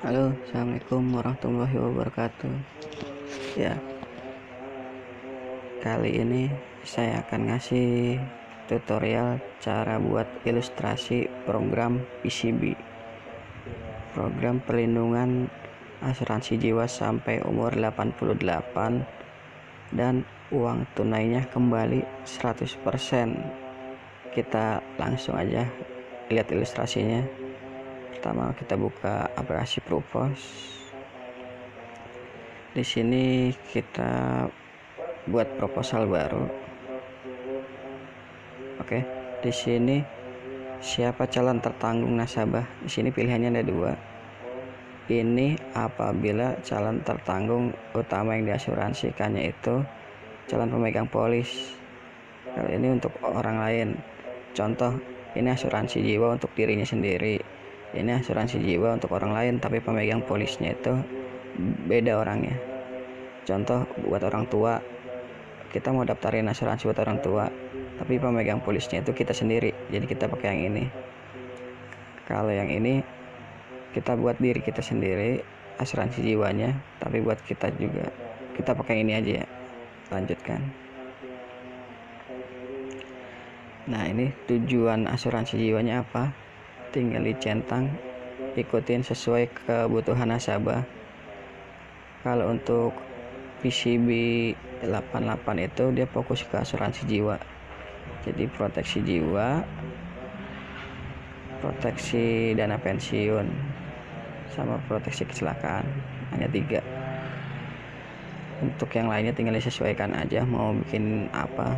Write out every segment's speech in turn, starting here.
Halo, assalamualaikum warahmatullahi wabarakatuh. Ya, kali ini saya akan ngasih tutorial cara buat ilustrasi program PCB, program perlindungan asuransi jiwa sampai umur 88 dan uang tunainya kembali 100%. Kita langsung aja lihat ilustrasinya. Pertama kita buka aplikasi Propos. Di sini kita buat proposal baru. Oke, di sini siapa calon tertanggung nasabah? Di sini pilihannya ada dua. Ini apabila calon tertanggung utama yang diasuransikannya itu calon pemegang polis. Kalau ini untuk orang lain. Contoh, ini asuransi jiwa untuk dirinya sendiri. Ini asuransi jiwa untuk orang lain, tapi pemegang polisnya itu beda orangnya. Contoh, buat orang tua, kita mau daftarin asuransi buat orang tua, tapi pemegang polisnya itu kita sendiri, jadi kita pakai yang ini. Kalau yang ini kita buat diri kita sendiri asuransi jiwanya, tapi buat kita juga, kita pakai ini aja ya. Lanjutkan. Nah, ini tujuan asuransi jiwanya apa? Tinggal dicentang, ikutin sesuai kebutuhan nasabah. Kalau untuk PCB 88 itu dia fokus ke asuransi jiwa, jadi proteksi jiwa, proteksi dana pensiun, sama proteksi kecelakaan. Hanya 3. Untuk yang lainnya tinggal disesuaikan aja mau bikin apa,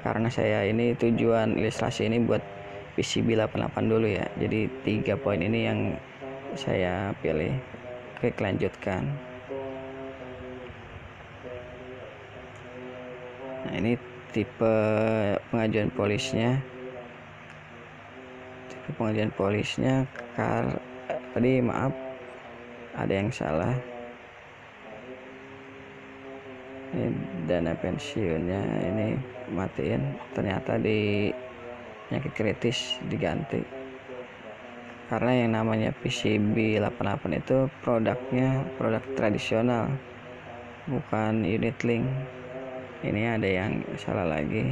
karena saya ini tujuan ilustrasi ini buat PCB 88 dulu ya, jadi 3 poin ini yang saya pilih. Klik lanjutkan. Nah, ini tipe pengajuan polisnya. Tadi maaf ada yang salah. Ini dana pensiunnya ini matiin, ternyata di penyakit kritis diganti. Karena yang namanya PCB 88 itu produknya produk tradisional, bukan unit link. Ini ada yang salah lagi.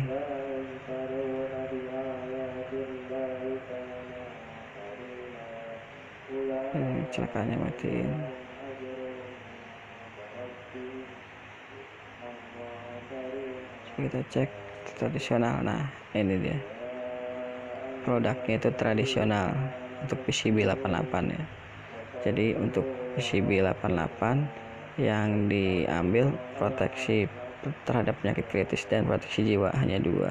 Ini celakanya matiin. Kita cek tradisional. Nah, ini dia. Produknya itu tradisional untuk PCB 88 ya. Jadi untuk PCB 88 yang diambil proteksi terhadap penyakit kritis dan proteksi jiwa hanya 2.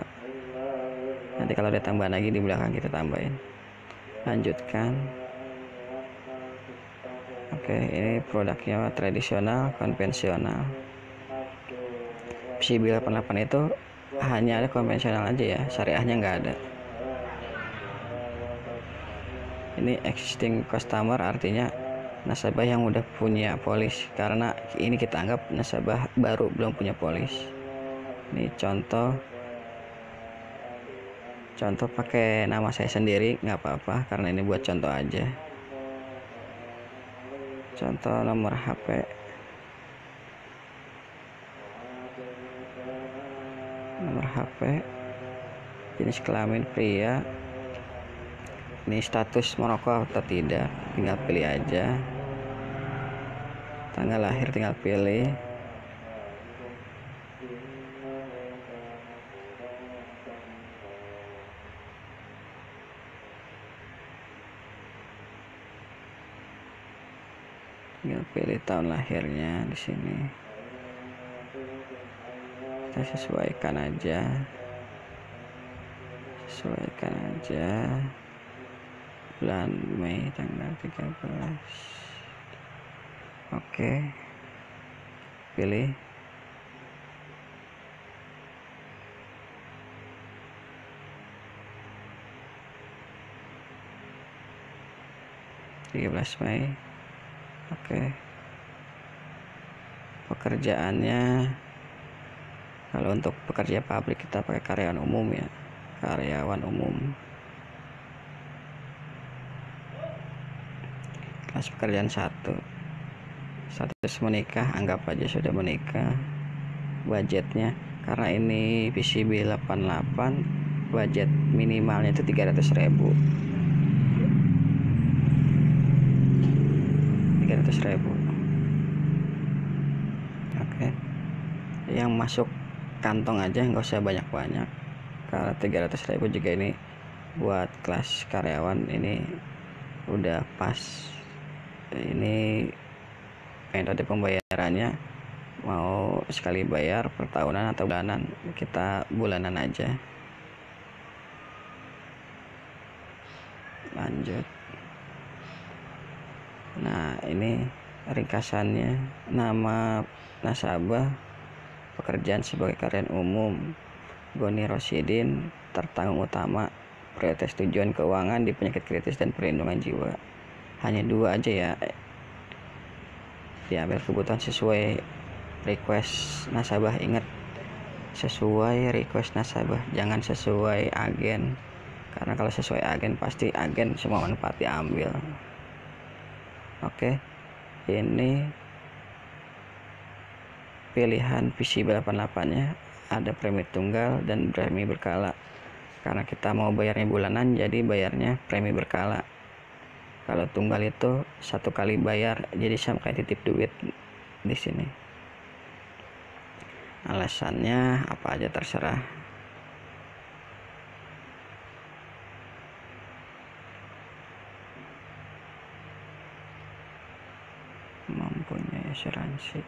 Nanti kalau ada tambahan lagi di belakang kita tambahin. Lanjutkan. Oke, ini produknya tradisional, konvensional. PCB 88 itu hanya ada konvensional aja ya, syariahnya nggak ada. Ini existing customer, artinya nasabah yang udah punya polis, karena ini kita anggap nasabah baru belum punya polis. Ini contoh pakai nama saya sendiri nggak apa-apa, karena ini buat contoh aja. Contoh nomor HP, jenis kelamin pria, ini status merokok atau tidak, tinggal pilih aja. Tanggal lahir tinggal pilih. Tinggal pilih tahun lahirnya di sini. Kita sesuaikan aja. Bulan Mei tanggal 13. Oke. Pilih. Mei. Oke. Pekerjaannya, kalau untuk pekerja pabrik kita pakai karyawan umum ya, karyawan umum. kelas pekerjaan 1. Status menikah, anggap aja sudah menikah. Budgetnya karena ini PCB 88, budget minimalnya itu 300.000. 300.000. Oke. Yang masuk kantong aja, nggak usah banyak-banyak, karena 300.000 juga ini buat kelas karyawan ini udah pas. Ini metode pembayarannya mau sekali bayar per tahunan atau bulanan, kita bulanan aja. Lanjut. Nah, ini ringkasannya: nama nasabah, pekerjaan sebagai karyawan umum, Goni Rosidin, tertanggung utama, prioritas tujuan keuangan di penyakit kritis dan perlindungan jiwa. Hanya 2 aja ya, diambil kebutuhan sesuai request nasabah. Ingat, sesuai request nasabah, jangan sesuai agen, karena kalau sesuai agen pasti agen semua manfaat diambil. Oke, ini pilihan PCB 88 nya ada premi tunggal dan premi berkala. Karena kita mau bayarnya bulanan, jadi bayarnya premi berkala. Kalau tunggal itu 1 kali bayar, jadi sama kayak titip duit di sini. Alasannya apa aja terserah. Mempunyai asuransi.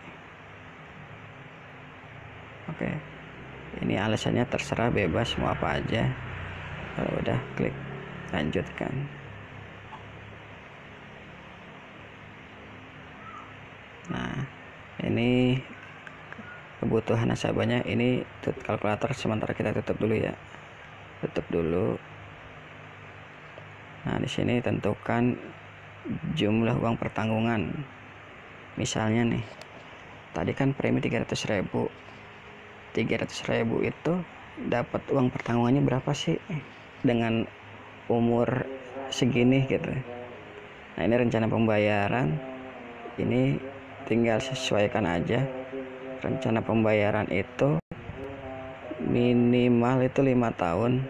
Oke, ini alasannya terserah, bebas mau apa aja. Kalau udah klik lanjutkan. Nah, ini kebutuhan nasabahnya. Ini kalkulator sementara kita tutup dulu ya, tutup dulu. Nah, di sini tentukan jumlah uang pertanggungan. Misalnya nih, tadi kan premi 300.000. 300.000 itu dapat uang pertanggungannya berapa sih dengan umur segini gitu. Nah, ini rencana pembayaran, ini tinggal sesuaikan aja. Rencana pembayaran itu minimal itu 5 tahun,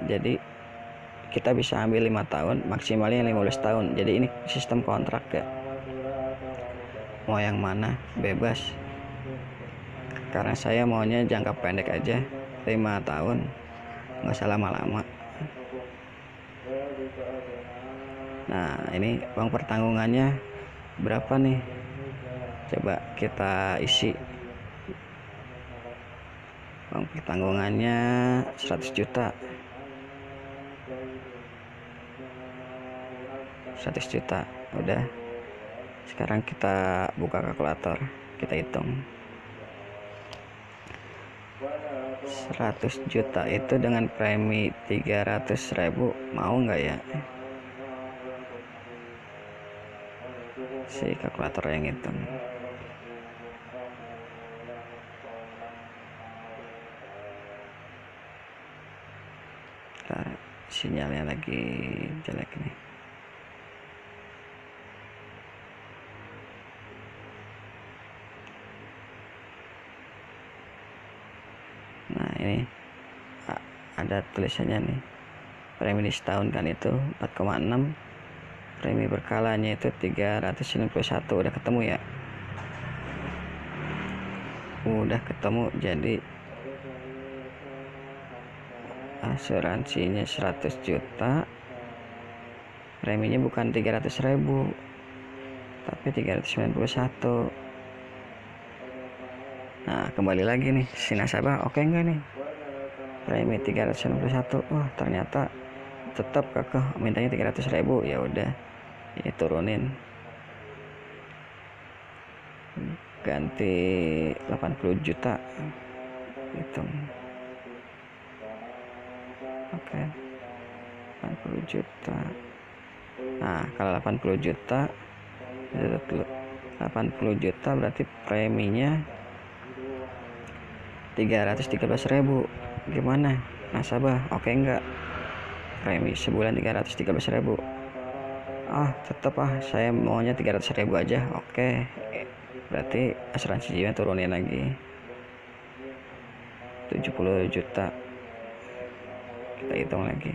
jadi kita bisa ambil 5 tahun, maksimalnya 15 tahun. Jadi ini sistem kontrak ya, mau yang mana bebas. Karena saya maunya jangka pendek aja, 5 tahun, nggak usah lama-lama. Nah, ini uang pertanggungannya berapa nih, coba kita isi. Uang pertanggungannya 100 juta. 100 juta udah. Sekarang kita buka kalkulator, kita hitung. 100 juta itu dengan premi 300.000, mau nggak ya? Si kalkulator yang hitung. Bentar, sinyalnya lagi jelek nih. Nah, ini ada tulisannya nih, premi setahun kan itu 4,6, premi berkalanya itu 391. Udah ketemu ya? Udah ketemu. Jadi asuransinya 100 juta, preminya bukan 300.000 tapi 391. Nah, kembali lagi nih, si nasabah oke enggak nih premi 391. Oh, ternyata tetap kekeh mintanya 300.000. Ya udah, ini turunin, ganti 80 juta hitung. Oke, 80 juta. Nah, kalau 80 juta 80 juta berarti preminya 313.000. Gimana nasabah, oke enggak premi sebulan 313.000? Tetap saya maunya 300.000 aja. Oke, berarti asuransi jiwa turunin lagi 70 juta. Kita hitung lagi.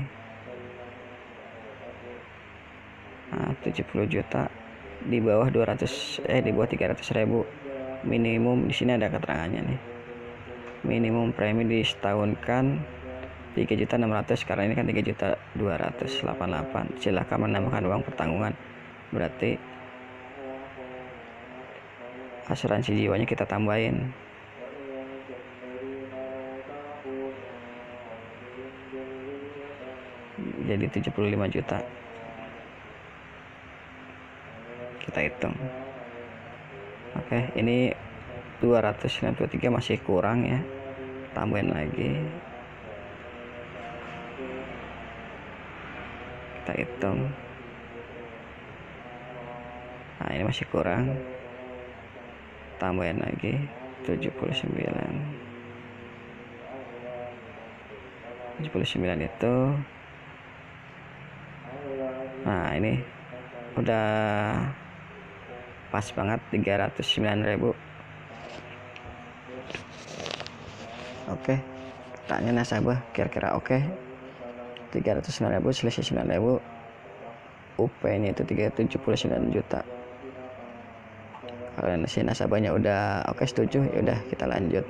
70 juta di bawah 300.000 minimum. Di sini ada keterangannya nih, minimum premi disetahunkan 3.600.000, karena ini kan 3.288.000. Silakan menambahkan uang pertanggungan. Berarti asuransi jiwanya kita tambahin. Jadi 75 juta. Kita hitung. Oke, ini 293 masih kurang ya. Tambahin lagi. Kita hitung. Nah, ini masih kurang. Tambahin lagi 79. 79 itu. Nah, ini udah pas banget 309.000. Oke, tanya nasabah kira-kira oke. 309.000 selisih 9.000, UP-nya itu 379 juta. Kalau si nasabahnya udah oke, setuju, ya udah kita lanjut.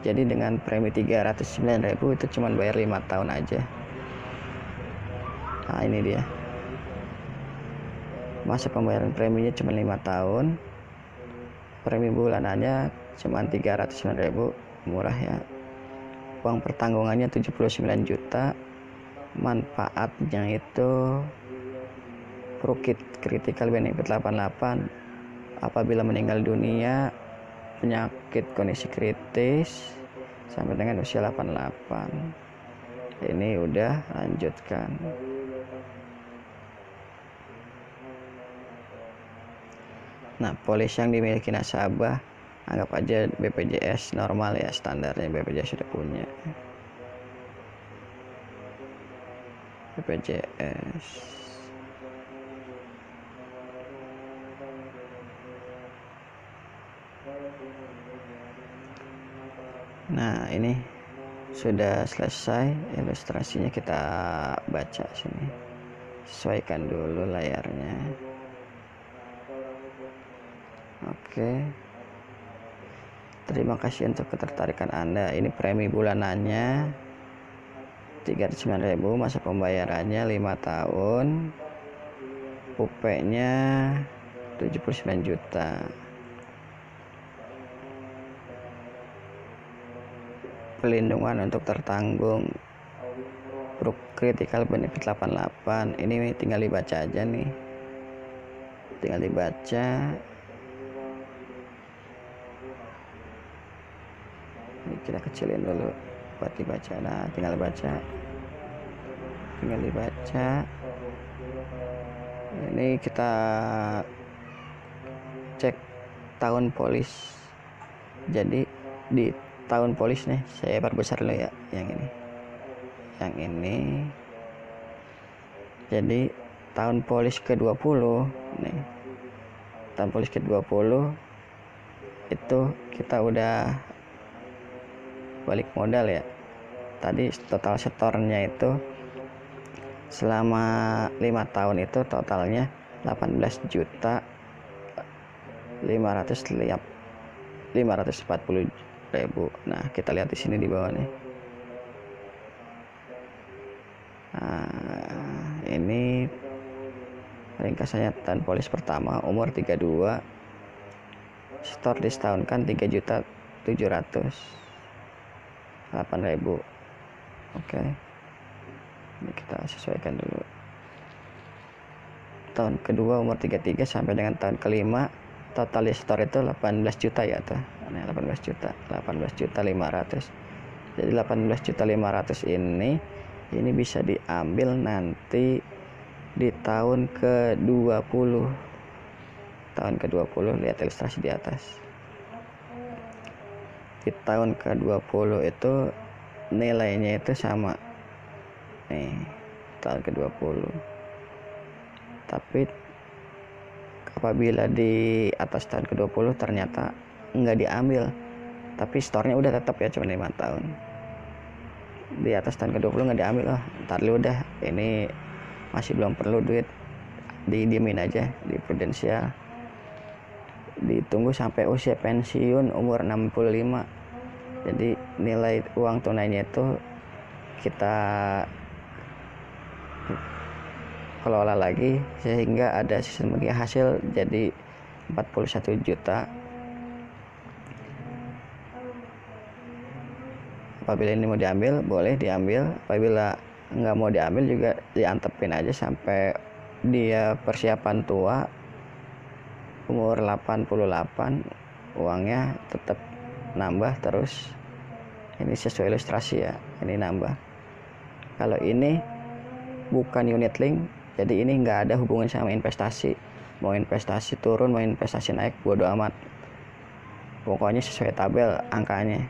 Jadi dengan premi 309.000 itu cuma bayar 5 tahun aja. Nah, ini dia. Masa pembayaran preminya cuma 5 tahun. Premi bulanannya cuma 309.000, murah ya. Uang pertanggungannya 79 juta. Manfaatnya itu critical benefit 88 apabila meninggal dunia, penyakit kondisi kritis sampai dengan usia 88. Ini udah lanjutkan. Nah, polis yang dimiliki nasabah anggap aja BPJS normal ya, standarnya BPJS sudah punya. BPJS. Nah, ini sudah selesai ilustrasinya, kita baca sini. Sesuaikan dulu layarnya. Oke. Terima kasih untuk ketertarikan Anda. Ini premi bulanannya 309.000, masa pembayarannya 5 tahun. UP-nya 79 juta. Pelindungan untuk tertanggung critical benefit 88. Ini tinggal dibaca aja nih. Tinggal dibaca. Ini kita kecilin dulu buat dibaca. Nah, tinggal dibaca. Ini kita cek tahun polis. Jadi di tahun polis nih, saya perbesar dulu ya yang ini. Jadi tahun polis ke-20 nih. Tahun polis ke-20 itu kita udah balik modal ya. Tadi total setornya itu selama 5 tahun itu totalnya 18.540.000. Nah, kita lihat di sini di bawah nih. Nah, ini ringkasannya tahun polis pertama, umur 32, setor disetahunkan 3.708.000. Oke. Ini kita sesuaikan dulu. Tahun kedua umur 33 sampai dengan tahun kelima, total setor itu 18 juta ya tuh. Nah, 18.500. Jadi 18.500 ini bisa diambil nanti di tahun ke-20. Tahun ke-20, lihat ilustrasi di atas. Di tahun ke-20 itu nilainya itu sama. nih, tahun ke-20. Tapi apabila di atas tahun ke-20 ternyata nggak diambil, tapi store-nya udah tetap ya cuma 5 tahun. Di atas tahun ke-20 nggak diambil, ntar dulu udah, ini masih belum perlu duit, didiemin aja di prudensial, ditunggu sampai usia pensiun umur 65. Jadi nilai uang tunainya itu kita kelola lagi sehingga ada sistematika hasil jadi 41 juta. Apabila ini mau diambil, boleh diambil. Apabila nggak mau diambil juga diantepin aja sampai dia persiapan tua umur 88, uangnya tetap nambah terus. Ini sesuai ilustrasi ya, ini nambah. Kalau ini bukan unit link, jadi ini nggak ada hubungan sama investasi. Mau investasi turun, mau investasi naik, bodo amat, pokoknya sesuai tabel angkanya.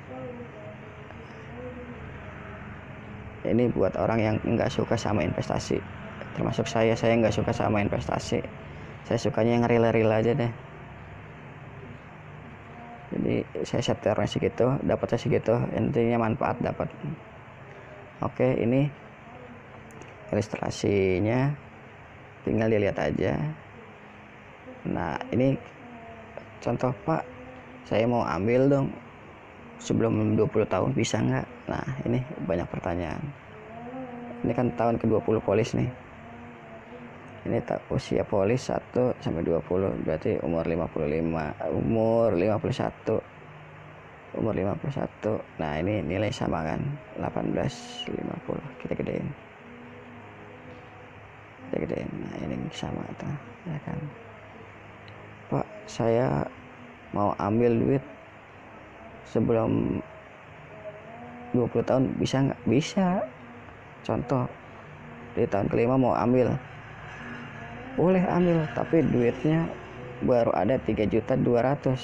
Ini buat orang yang nggak suka sama investasi, termasuk saya nggak suka sama investasi. Saya sukanya yang real aja deh. Jadi saya seternya segitu, dapatnya segitu, intinya manfaat dapat. Oke, ini ilustrasinya, tinggal dilihat aja. Nah, ini contoh, Pak, saya mau ambil dong sebelum 20 tahun, bisa nggak? Nah, ini banyak pertanyaan. Ini kan tahun ke-20 polis nih. Ini usia polis 1 sampai 20, berarti umur 55, umur 51. Nah, ini nilai sama kan, 18,50. Kita gedein. Nah, ini sama tuh, ya kan. Pak, saya mau ambil duit sebelum 20 tahun, bisa nggak? Bisa. Contoh, di tahun ke-5 mau ambil, boleh ambil, tapi duitnya baru ada 3.200.000.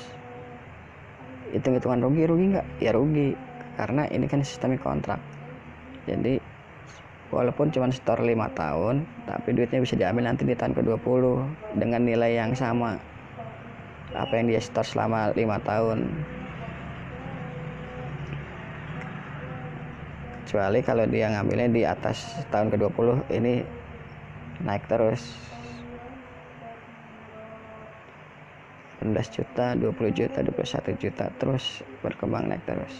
Hitung-hitungan rugi nggak? Ya rugi, karena ini kan sistemnya kontrak. Jadi walaupun cuma store 5 tahun, tapi duitnya bisa diambil nanti di tahun ke-20 dengan nilai yang sama apa yang dia store selama 5 tahun. Kecuali kalau dia ngambilnya di atas tahun ke-20, ini naik terus. 18 juta, 20 juta, 21 juta, terus berkembang naik terus.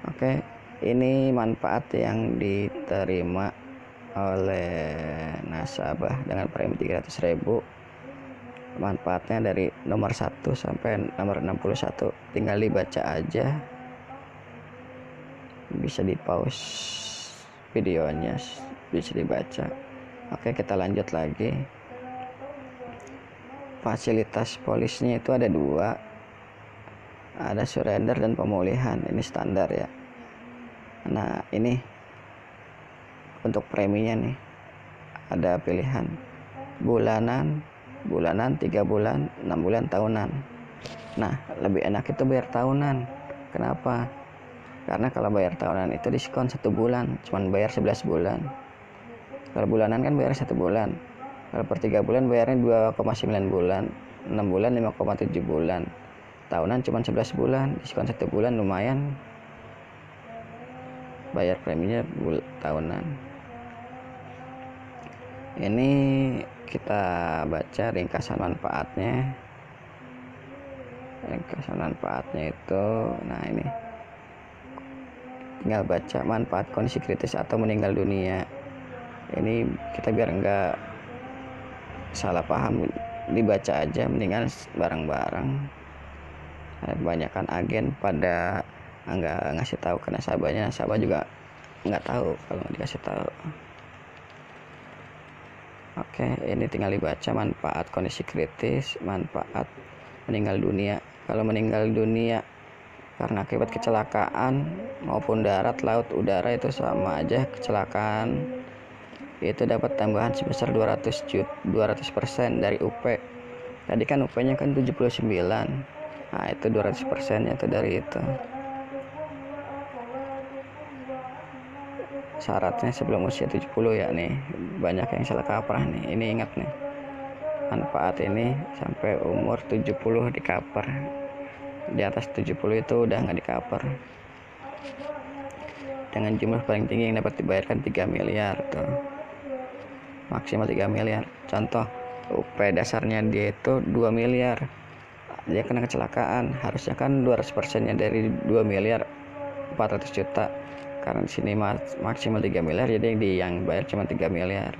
Oke, ini manfaat yang diterima oleh nasabah dengan premi 300.000. Manfaatnya dari nomor 1 sampai nomor 61, tinggal dibaca aja. Bisa di pause videonya, bisa dibaca. Oke, kita lanjut lagi. Fasilitas polisnya itu ada 2, ada surrender dan pemulihan. Ini standar ya. Nah, ini untuk preminya nih ada pilihan bulanan, 3 bulan, 6 bulan, tahunan. Nah, lebih enak itu bayar tahunan. Kenapa? Karena kalau bayar tahunan itu diskon 1 bulan, cuman bayar 11 bulan. Kalau bulanan kan bayar 1 bulan. Kalau per 3 bulan bayarnya 2,9 bulan, 6 bulan 5,7 bulan. Tahunan cuma 11 bulan, diskon 1 bulan, lumayan. Bayar preminya tahunan. Ini kita baca ringkasan manfaatnya. Itu, nah ini tinggal baca manfaat kondisi kritis atau meninggal dunia. Ini kita biar enggak salah paham, dibaca aja, mendingan bareng-bareng. Kebanyakan agen pada nggak ngasih tahu ke nasabahnya, nasabah juga nggak tahu kalau dikasih tahu. Oke, ini tinggal dibaca manfaat kondisi kritis, manfaat meninggal dunia. Kalau meninggal dunia karena akibat kecelakaan maupun darat, laut, udara itu sama aja kecelakaan, itu dapat tambahan sebesar 200% dari UP. Tadi kan UP-nya kan 79. Nah, itu 200% nya itu dari itu. syaratnya sebelum usia 70 ya nih, banyak yang salah kaprah nih. Ini ingat nih, manfaat ini sampai umur 70 di cover, di atas 70 itu udah nggak di cover. Dengan jumlah paling tinggi yang dapat dibayarkan 3 miliar tuh, maksimal 3 miliar. Contoh UP dasarnya dia itu 2 miliar, dia kena kecelakaan, harusnya kan 200% nya dari 2 miliar 400 juta, karena di sini maksimal 3 miliar, jadi yang bayar cuma 3 miliar,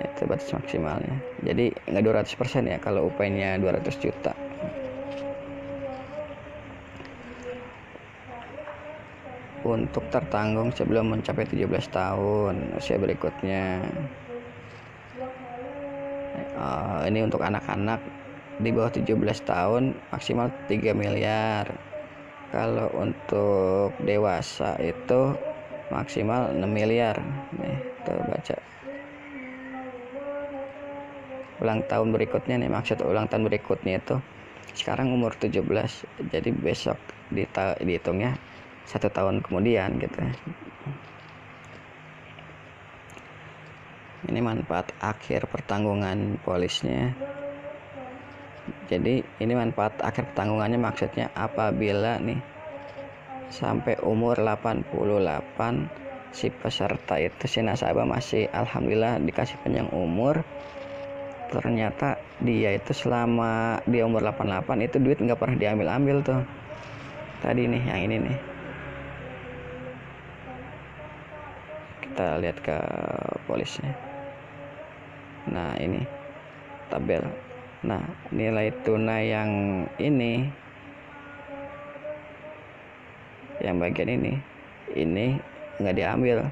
itu batas maksimalnya. Jadi nggak 200% ya kalau UP-nya 200 juta. Untuk tertanggung sebelum mencapai 17 tahun usia berikutnya, ini untuk anak-anak di bawah 17 tahun maksimal 3 miliar. Kalau untuk dewasa itu maksimal 6 miliar. Nih, tuh baca. Ulang tahun berikutnya nih, maksud ulang tahun berikutnya itu sekarang umur 17, jadi besok dihitungnya 1 tahun kemudian gitu. Ini manfaat akhir pertanggungan polisnya. Jadi ini manfaat akhir pertanggungannya maksudnya apabila nih sampai umur 88 si peserta itu, si nasabah masih alhamdulillah dikasih panjang umur, ternyata dia itu selama dia umur 88 itu duit nggak pernah diambil tuh. Tadi nih yang ini nih, kita lihat ke polisnya. Nah ini tabel. Nah nilai tunai yang ini, yang bagian ini nggak diambil.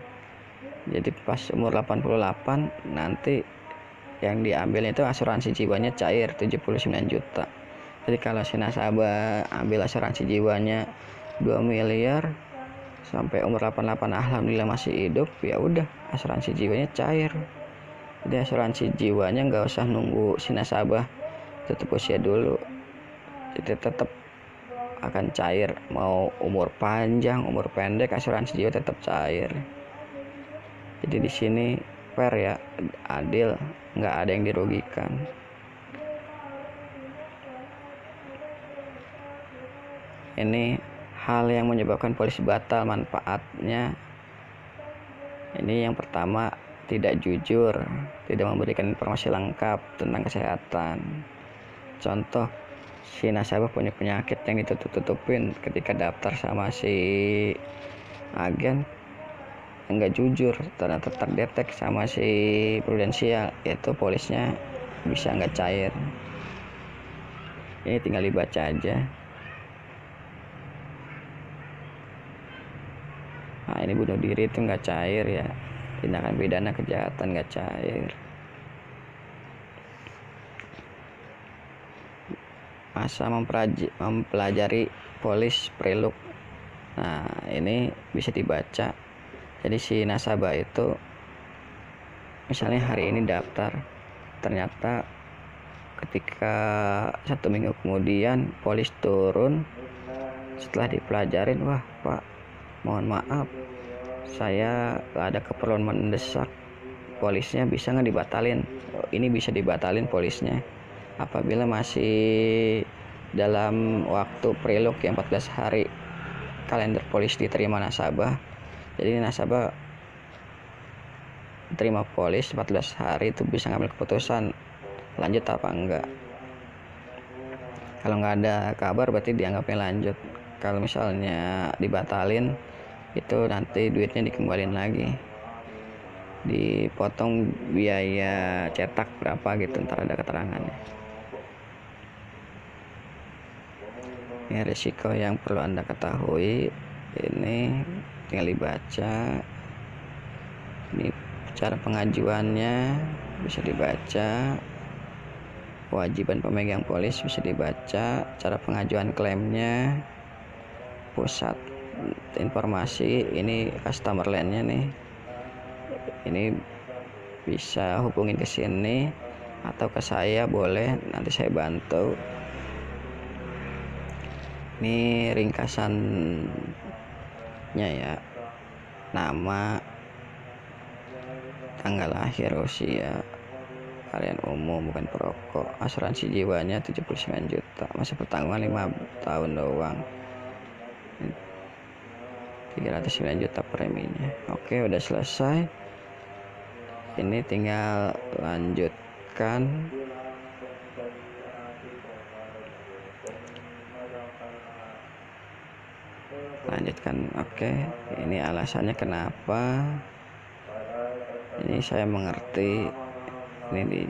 Jadi pas umur 88 nanti yang diambilnya itu asuransi jiwanya cair 79 juta. Jadi kalau si nasabah ambil asuransi jiwanya 2 miliar sampai umur 88 alhamdulillah masih hidup, ya udah asuransi jiwanya cair. Jadi asuransi jiwanya nggak usah nunggu si nasabah tutup usia dulu, jadi tetap akan cair. Mau umur panjang umur pendek asuransi jiwa tetap cair. Jadi di sini fair ya, adil, nggak ada yang dirugikan. Ini hal yang menyebabkan polis batal manfaatnya. Ini yang pertama, tidak jujur, tidak memberikan informasi lengkap tentang kesehatan. Contoh, si nasabah punya penyakit yang ditutup-tutupin ketika daftar sama si agen, enggak jujur, ternyata terdetek sama si prudensial, itu polisnya bisa nggak cair. Ini tinggal dibaca aja. Nah ini bunuh diri itu nggak cair ya, tindakan pidana kejahatan nggak cair. Masa mempelajari polis prelook. Nah ini bisa dibaca. Jadi si nasabah itu misalnya hari ini daftar, ternyata ketika 1 minggu kemudian polis turun setelah dipelajarin, wah Pak, mohon maaf, saya ada keperluan mendesak, polisnya bisa nggak dibatalin? Ini bisa dibatalin polisnya apabila masih dalam waktu prelook yang 14 hari kalender polis diterima nasabah. Jadi nasabah terima polis 14 hari itu bisa ngambil keputusan lanjut apa enggak. Kalau nggak ada kabar berarti dianggapnya lanjut. Kalau misalnya dibatalin, itu nanti duitnya dikembaliin lagi, dipotong biaya cetak berapa gitu, ntar ada keterangannya. Ini risiko yang perlu Anda ketahui, ini tinggal dibaca. Ini cara pengajuannya bisa dibaca, kewajiban pemegang polis bisa dibaca, cara pengajuan klaimnya, pusat informasi, ini customer line-nya nih, ini bisa hubungin ke sini atau ke saya, boleh, nanti saya bantu. Ini ringkasannya ya. nama, tanggal lahir, usia, kalian umum bukan perokok, asuransi jiwanya 79 juta, masa pertanggungan 5 tahun doang, 309 juta preminya. Oke, udah selesai. Ini tinggal lanjutkan. Oke, ini alasannya kenapa. Ini saya mengerti. Ini di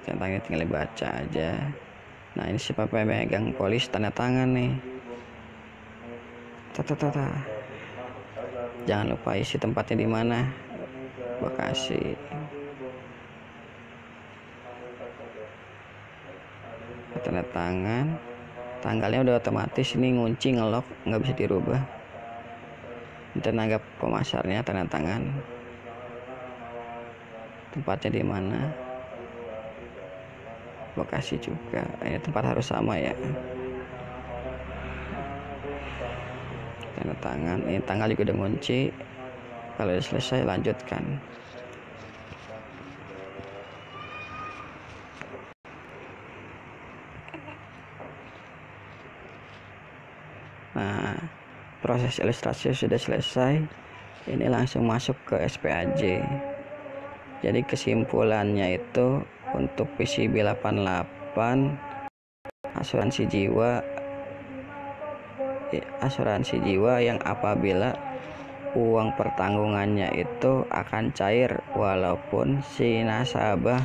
centangnya tinggal dibaca aja. Nah, ini siapa yang megang polis tanda tangan nih. Jangan lupa isi tempatnya di mana. Bekasi. Tanda tangan. Tanggalnya udah otomatis, ini ngunci ngelok, nggak bisa dirubah. Tenaga pemasarnya tanda tangan. Tempatnya di mana? Bekasi juga. Ini tempat harus sama ya. Tanda tangan. Ini tanggal juga udah ngunci. Kalau udah selesai lanjutkan. Nah, proses ilustrasi sudah selesai. Ini langsung masuk ke SPAJ. Jadi kesimpulannya itu untuk PCB 88 asuransi jiwa yang apabila uang pertanggungannya itu akan cair walaupun si nasabah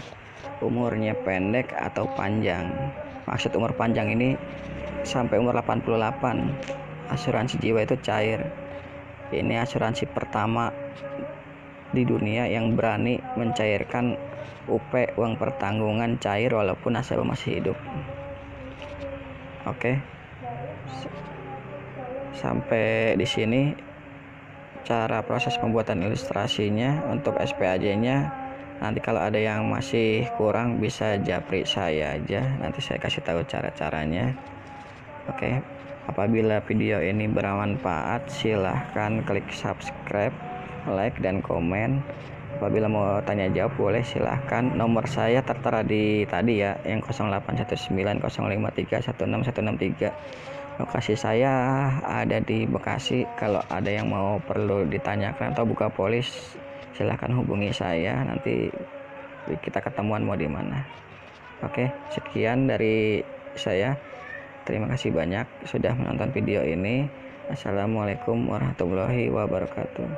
umurnya pendek atau panjang. Maksud umur panjang ini sampai umur 88. Asuransi jiwa itu cair. Ini asuransi pertama di dunia yang berani mencairkan UP, uang pertanggungan, cair walaupun nasabah masih hidup. Oke. Sampai di sini cara proses pembuatan ilustrasinya. Untuk SPAJ-nya nanti kalau ada yang masih kurang bisa japri saya aja, nanti saya kasih tahu cara-caranya. Oke. Apabila video ini bermanfaat, silahkan klik subscribe, like, dan komen. Apabila mau tanya jawab boleh silahkan. Nomor saya tertera di tadi ya, yang 081905316163. Lokasi saya ada di Bekasi. Kalau ada yang mau perlu ditanyakan atau buka polis, silahkan hubungi saya, nanti kita ketemuan mau di mana. Oke, sekian dari saya. Terima kasih banyak sudah menonton video ini. Assalamualaikum warahmatullahi wabarakatuh.